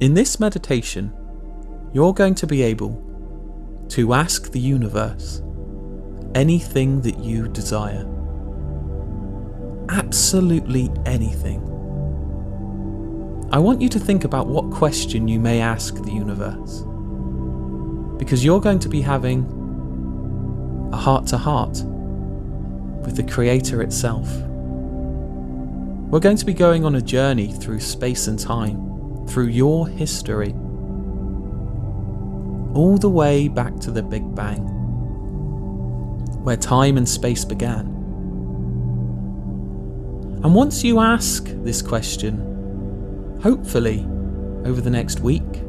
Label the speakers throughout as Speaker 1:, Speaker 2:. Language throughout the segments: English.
Speaker 1: In this meditation, you're going to be able to ask the universe anything that you desire. Absolutely anything. I want you to think about what question you may ask the universe, because you're going to be having a heart-to-heart with the Creator itself. We're going to be going on a journey through space and time, through your history, all the way back to the Big Bang, where time and space began. And once you ask this question, hopefully over the next week,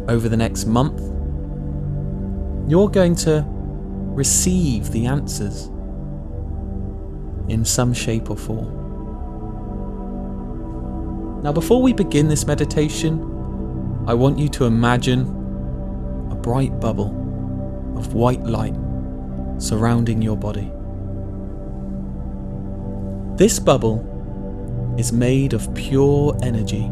Speaker 1: over the next month, you're going to receive the answers in some shape or form. Now, before we begin this meditation, I want you to imagine a bright bubble of white light surrounding your body. This bubble is made of pure energy.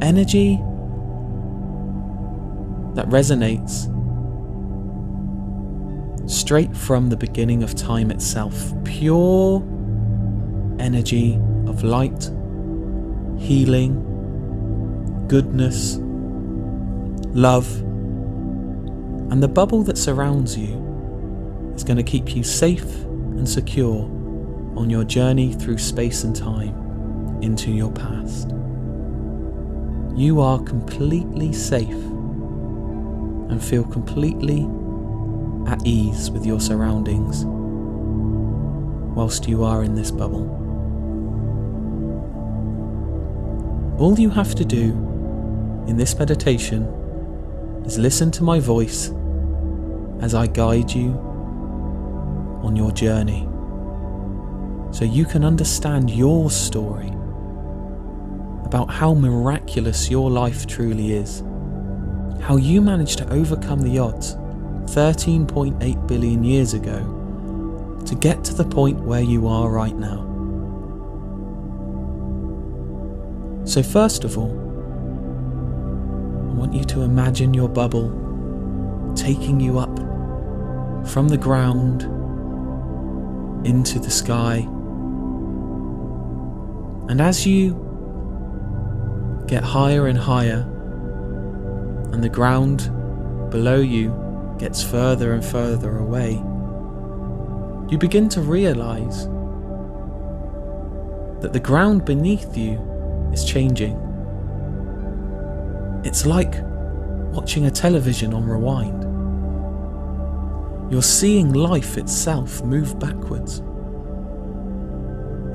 Speaker 1: Energy that resonates straight from the beginning of time itself. Pure energy of light, healing, goodness, love. And the bubble that surrounds you is going to keep you safe and secure on your journey through space and time into your past. You are completely safe and feel completely at ease with your surroundings whilst you are in this bubble. All you have to do in this meditation is listen to my voice as I guide you on your journey, so you can understand your story about how miraculous your life truly is, how you managed to overcome the odds 13.8 billion years ago to get to the point where you are right now. So first of all, I want you to imagine your bubble taking you up from the ground into the sky. And as you get higher and higher, and the ground below you gets further and further away, you begin to realize that the ground beneath you is changing. It's like watching a television on rewind. You're seeing life itself move backwards.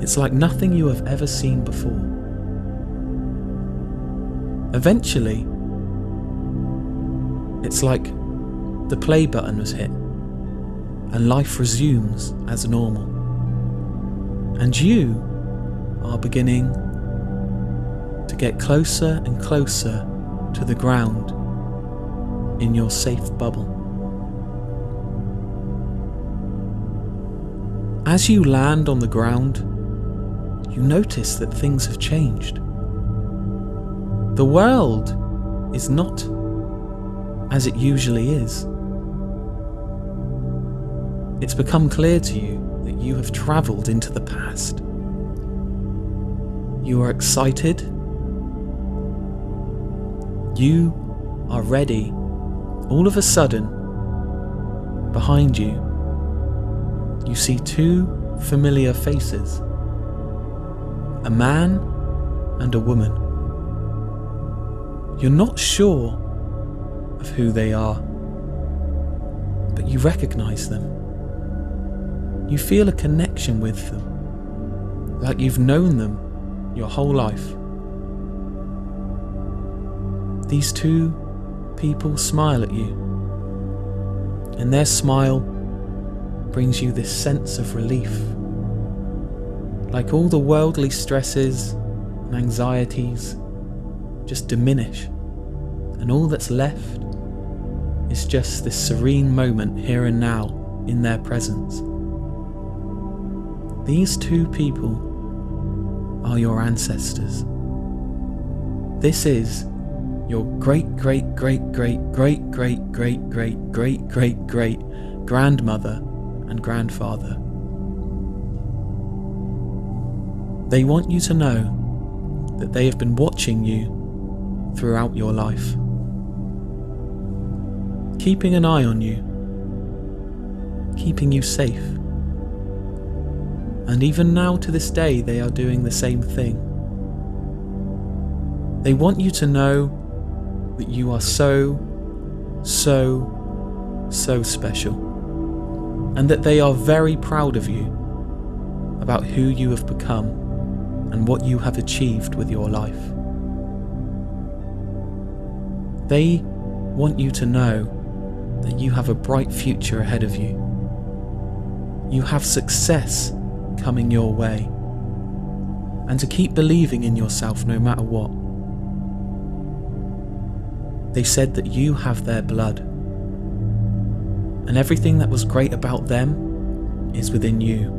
Speaker 1: It's like nothing you have ever seen before. Eventually, it's like the play button was hit and life resumes as normal. And you are beginning to get closer and closer to the ground in your safe bubble. As you land on the ground, you notice that things have changed. The world is not as it usually is. It's become clear to you that you have travelled into the past. You are excited. You are ready. All of a sudden, behind you, you see two familiar faces, a man and a woman. You're not sure of who they are, but you recognize them. You feel a connection with them, like you've known them your whole life. These two people smile at you, and their smile brings you this sense of relief, like all the worldly stresses and anxieties just diminish, and all that's left is just this serene moment here and now in their presence. These two people are your ancestors. This is your great great great great great great great great great great great grandmother and grandfather. They want you to know that they have been watching you throughout your life, keeping an eye on you, keeping you safe. And even now to this day, they are doing the same thing. They want you to know that you are so special, and that they are very proud of you about who you have become and what you have achieved with your life. They want you to know that you have a bright future ahead of you. You have success coming your way, and to keep believing in yourself no matter what. They said that you have their blood, and everything that was great about them is within you.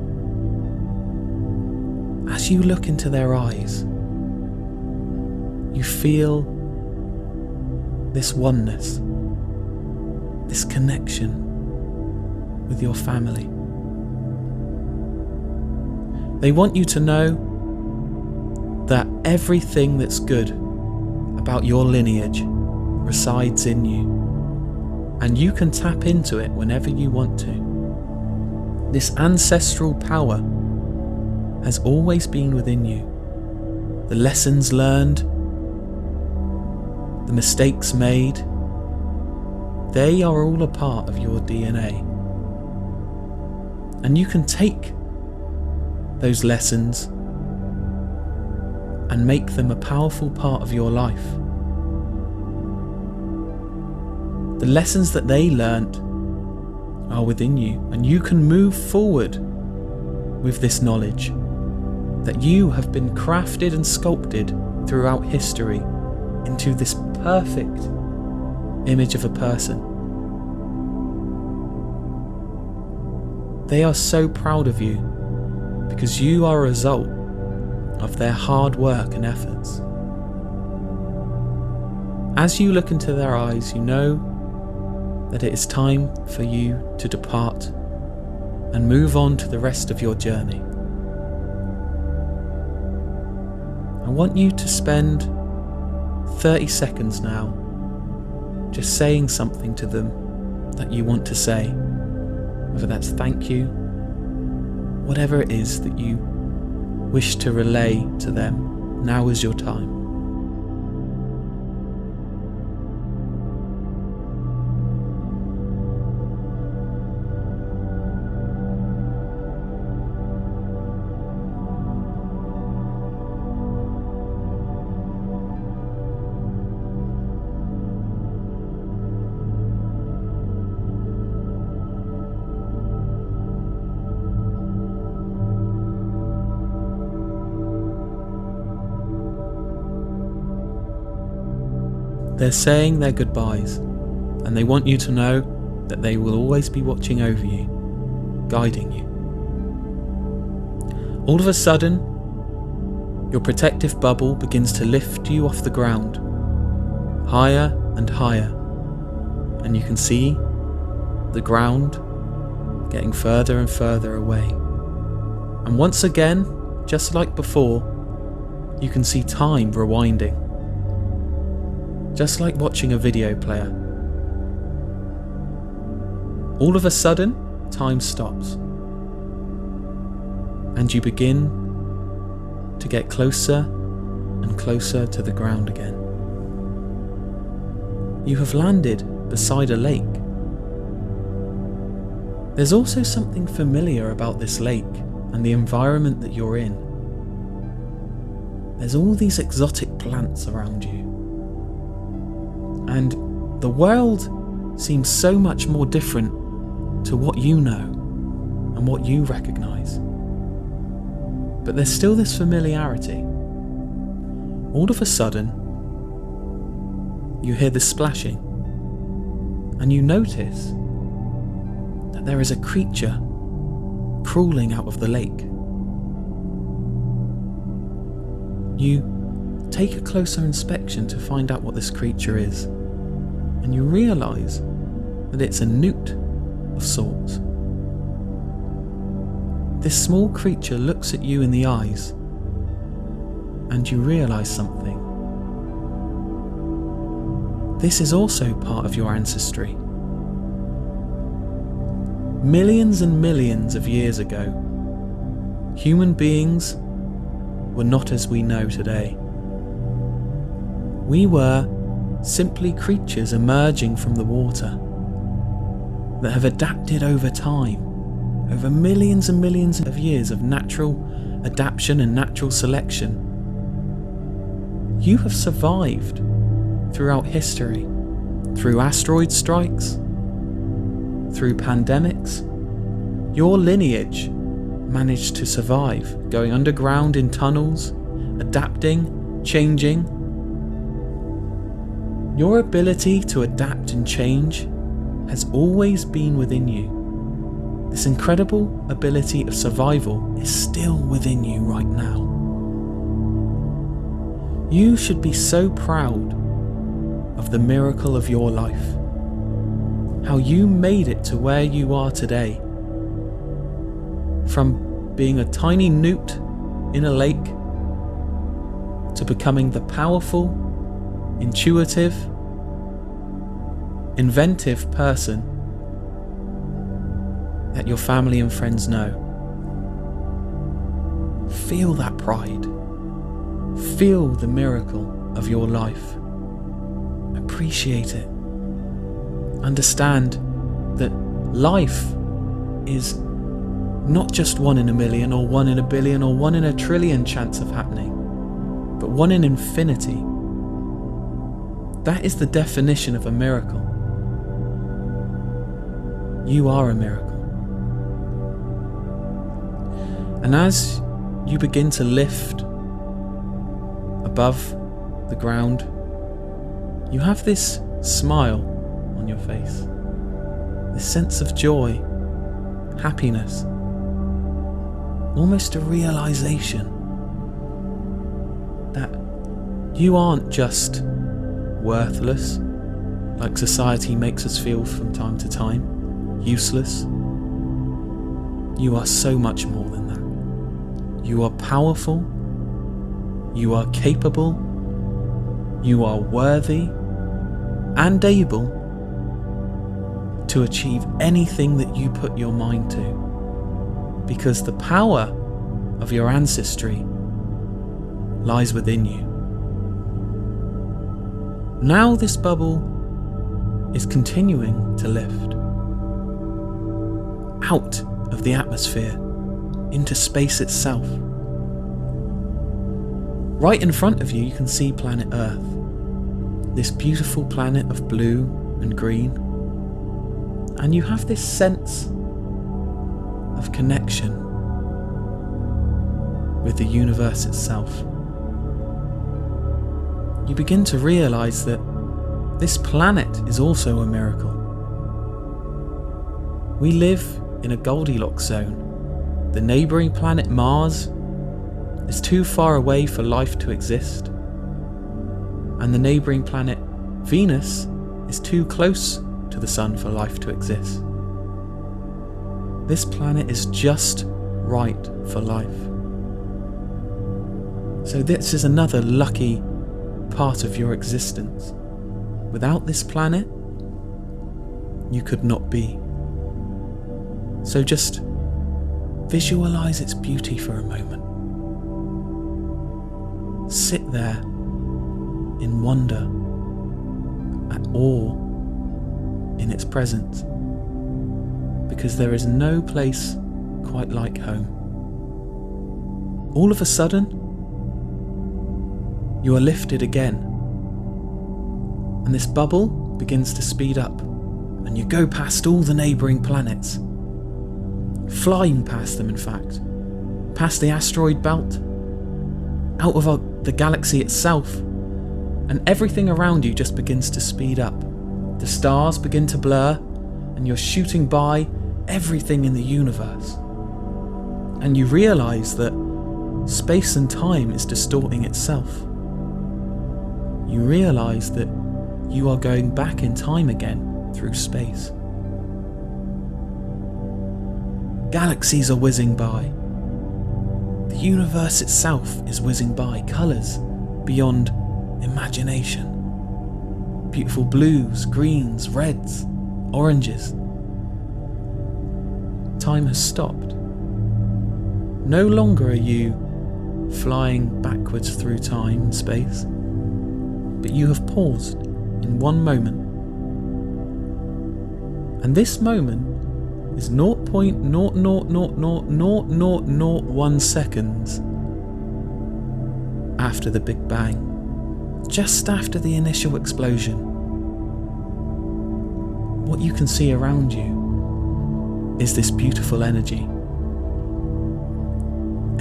Speaker 1: As you look into their eyes, you feel this oneness, this connection with your family. They want you to know that everything that's good about your lineage resides in you, and you can tap into it whenever you want to. This ancestral power has always been within you. The lessons learned, the mistakes made, they are all a part of your DNA. And you can take those lessons and make them a powerful part of your life. The lessons that they learnt are within you, and you can move forward with this knowledge that you have been crafted and sculpted throughout history into this perfect image of a person. They are so proud of you because you are a result of their hard work and efforts. As you look into their eyes, you know that it is time for you to depart and move on to the rest of your journey. I want you to spend 30 seconds now just saying something to them that you want to say, whether that's thank you, whatever it is that you wish to relay to them. Now is your time. They're saying their goodbyes, and they want you to know that they will always be watching over you, guiding you. All of a sudden, your protective bubble begins to lift you off the ground, higher and higher, and you can see the ground getting further and further away. And once again, just like before, you can see time rewinding, just like watching a video player. All of a sudden, time stops, and you begin to get closer and closer to the ground again. You have landed beside a lake. There's also something familiar about this lake and the environment that you're in. There's all these exotic plants around you. And the world seems so much more different to what you know and what you recognise. But there's still this familiarity. All of a sudden, you hear this splashing, and you notice that there is a creature crawling out of the lake. You take a closer inspection to find out what this creature is, and you realise that it's a newt of sorts. This small creature looks at you in the eyes, and you realise something. This is also part of your ancestry. Millions and millions of years ago, human beings were not as we know today. We were simply creatures emerging from the water that have adapted over time, over millions and millions of years of natural adaptation and natural selection. You have survived throughout history, through asteroid strikes, through pandemics. Your lineage managed to survive, going underground in tunnels, adapting, changing. Your ability to adapt and change has always been within you. This incredible ability of survival is still within you right now. You should be so proud of the miracle of your life. How you made it to where you are today. From being a tiny newt in a lake to becoming the powerful, intuitive, inventive person that your family and friends know. Feel that pride. Feel the miracle of your life. Appreciate it. Understand that life is not just 1 in a million or 1 in a billion or 1 in a trillion chance of happening, but 1 in infinity. That is the definition of a miracle. You are a miracle. And as you begin to lift above the ground, you have this smile on your face, this sense of joy, happiness, almost a realization that you aren't just worthless, like society makes us feel from time to time, useless. You are so much more than that. You are powerful, you are capable, you are worthy and able to achieve anything that you put your mind to, because the power of your ancestry lies within you. Now this bubble is continuing to lift out of the atmosphere into space itself. Right in front of you, you can see planet Earth, this beautiful planet of blue and green, and you have this sense of connection with the universe itself. You begin to realize that this planet is also a miracle. We live in a Goldilocks zone. The neighbouring planet Mars is too far away for life to exist, and the neighbouring planet Venus is too close to the Sun for life to exist. This planet is just right for life. So this is another lucky part of your existence. Without this planet, you could not be. So just visualize its beauty for a moment. Sit there in wonder, at awe in its presence, because there is no place quite like home. All of a sudden, you are lifted again, and this bubble begins to speed up, and you go past all the neighbouring planets, flying past them in fact, past the asteroid belt, out of the galaxy itself, and everything around you just begins to speed up. The stars begin to blur, and you're shooting by everything in the universe. And you realise that space and time is distorting itself. you realise that you are going back in time again through space. Galaxies are whizzing by. The universe itself is whizzing by, colours beyond imagination. Beautiful blues, greens, reds, oranges. Time has stopped. No longer are you flying backwards through time and space, but you have paused in one moment. And this moment is 0.0000001 seconds after the Big Bang, just after the initial explosion. What you can see around you is this beautiful energy.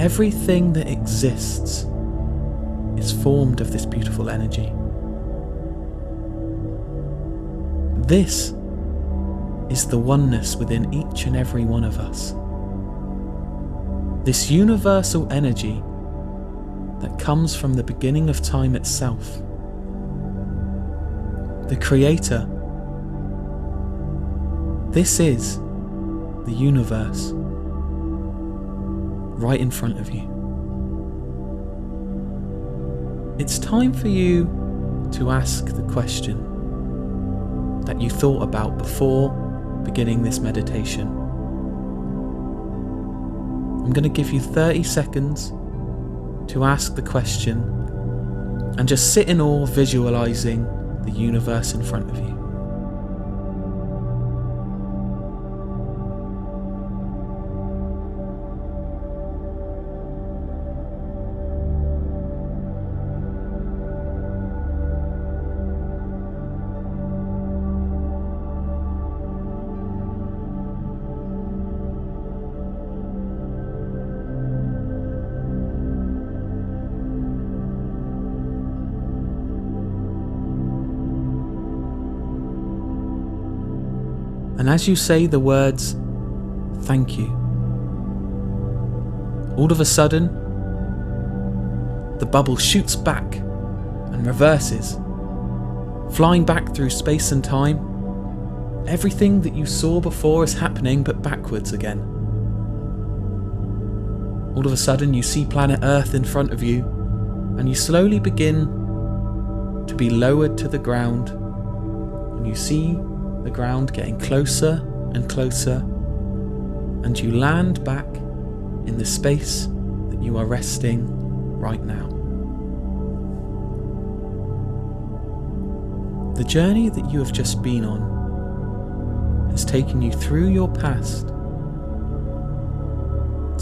Speaker 1: Everything that exists is formed of this beautiful energy. This is the oneness within each and every one of us. This universal energy that comes from the beginning of time itself. The Creator. This is the universe right in front of you. It's time for you to ask the question that you thought about before beginning this meditation. I'm going to give you 30 seconds to ask the question and just sit in awe, visualizing the universe in front of you. And as you say the words, thank you, all of a sudden, the bubble shoots back and reverses, flying back through space and time. Everything that you saw before is happening, but backwards again. All of a sudden, you see planet Earth in front of you, and you slowly begin to be lowered to the ground, and you see the ground getting closer and closer, and you land back in the space that you are resting right now. The journey that you have just been on has taken you through your past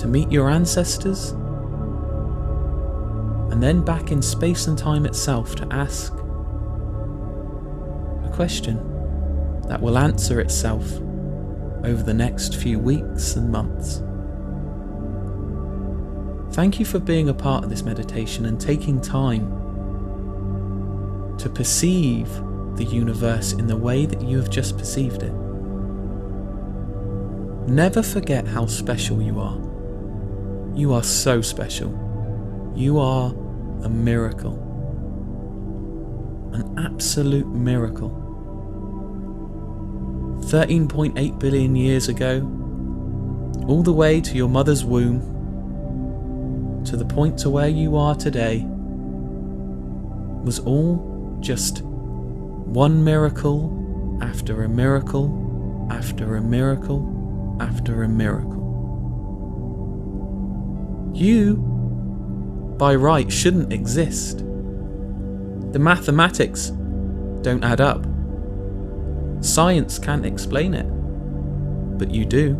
Speaker 1: to meet your ancestors, and then back in space and time itself to ask a question that will answer itself over the next few weeks and months. Thank you for being a part of this meditation and taking time to perceive the universe in the way that you have just perceived it. Never forget how special you are. You are so special. You are a miracle. An absolute miracle. 13.8 billion years ago, all the way to your mother's womb, to the point to where you are today, was all just one miracle after a miracle after a miracle after a miracle. You, by right, shouldn't exist. The mathematics don't add up. Science can't explain it, but you do.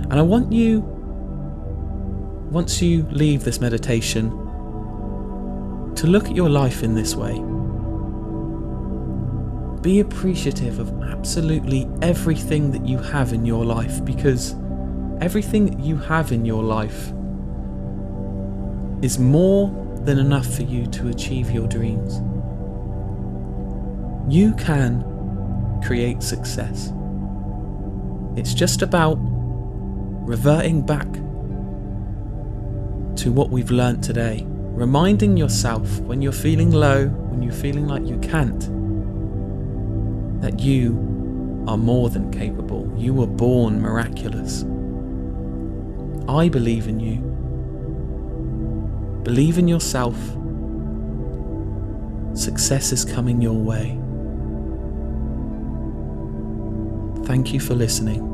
Speaker 1: And I want you, once you leave this meditation, to look at your life in this way. Be appreciative of absolutely everything that you have in your life, because everything that you have in your life is more than enough for you to achieve your dreams. You can create success. It's just about reverting back to what we've learnt today reminding yourself when you're feeling low, when you're feeling like you can't, that you are more than capable. You were born miraculous. I believe in you. Believe in yourself. Success is coming your way. Thank you for listening.